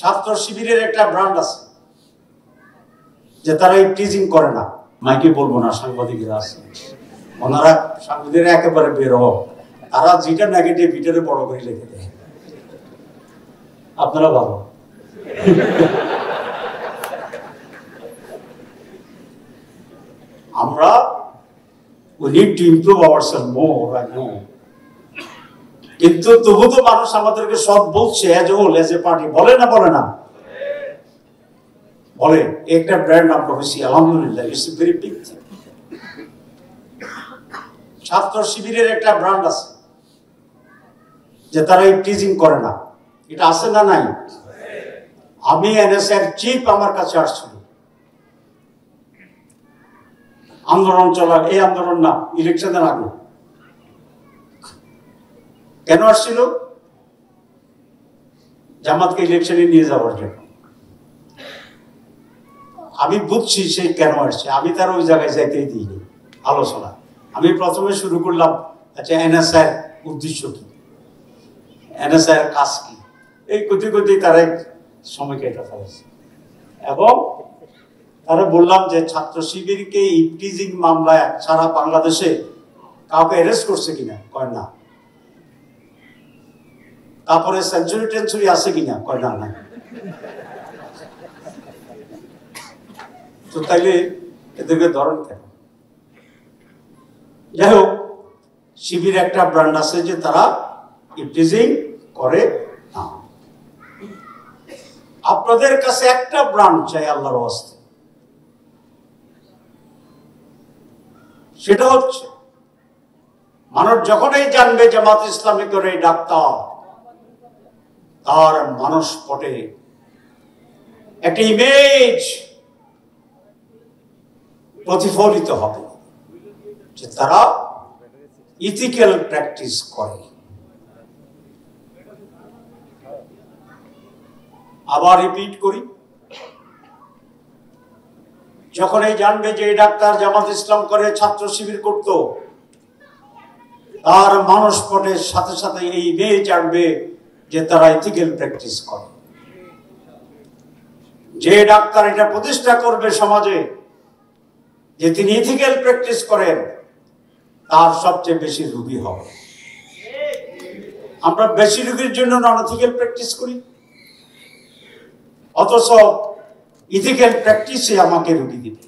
ছাত্র শিবিরের একটা ব্র্যান্ড আছে যে তারা এই টিজিং করে না, মাইকে বলবো না, সাংবাদিকরা আছে, ওনারা সাংবাদিকরা একেবারে বের হোক, তারা যেটা নেগেটিভ ভিতরে বড় করে লিখে দেয়। আপনারা ভালো। আমরা we need to improve ourselves more, I know. কিন্তু তবু তো মানুষ আমাদেরকে সব বলছে as a whole, as a party, বলে না বলে না বলে। একটা ব্র্যান্ড আমরা হয়েছি, আলহামদুলিল্লাহ, it's a very big thing. ছাত্র শিবিরের একটা ব্র্যান্ড আছে যে তারা এই টিজিং করে না, এটা আছে না নাই? আমি এনএসএর চিফ আমার কাছে আসছিল, আন্দোলন চলার, এই আন্দোলন না, ইলেকশনের আগে। কেন আসছিল? জামাতকে ইলেকশনে নিয়ে যাওয়ার জন্য। আমি বুঝছি সে কেন আসছে, আমি তার ওই জায়গায় যাইতেই দিইনি আলোচনা। আমি প্রথমে শুরু করলাম, আচ্ছা এনএসআই উদ্দেশ্য কি, এনএসআই কাজ কি, এই কথি কথি তারা সময় কেটে ফেলেছে। এবং তারা বললাম যে ছাত্র শিবিরকে ইপটিজিং মামলায় সারা বাংলাদেশে কাউকে অ্যারেস্ট করছে কিনা, কয় না। তারপরে সেঞ্চুরি টেঞ্চুরি আছে কিনা, কয় না, নাই। তো তাইলে এদেরকে ধরেন কেন? যাই হোক, শিবির একটা ব্র্যান্ড আছে যে তারা ইপটিজিং করে না। আপনাদের কাছে একটা ব্র্যান্ড চাই আল্লাহর ওয়াস্তে, সেটা হচ্ছে মানুষ যখনই জানবে জামাত ইসলামী করে ডাক্তার, তার মানুষ পটে একটা ইমেজ প্রতিফলিত হবে যে তারা ইথিক্যাল প্র্যাকটিস করে। আবার রিপিট করি, যখন এই জানবে যে এই ডাক্তার জামাত ইসলাম করে, ছাত্র শিবির করত, তার মানুষ পটের সাথে সাথে এই ইমেজ জানবে যে তারা ইথিক্যাল প্র্যাকটিস করে। যে ডাক্তার এটা প্রতিষ্ঠা করবে সমাজে যে তিনি ইথিক্যাল প্র্যাকটিস করেন, তার সবচেয়ে বেশি রোগী হবে। আমরা বেশি রোগীর জন্য নন ইথিক্যাল প্র্যাকটিস করি, অথচ ইথিক্যাল প্র্যাকটিসে আমাকে রোগী দিবে।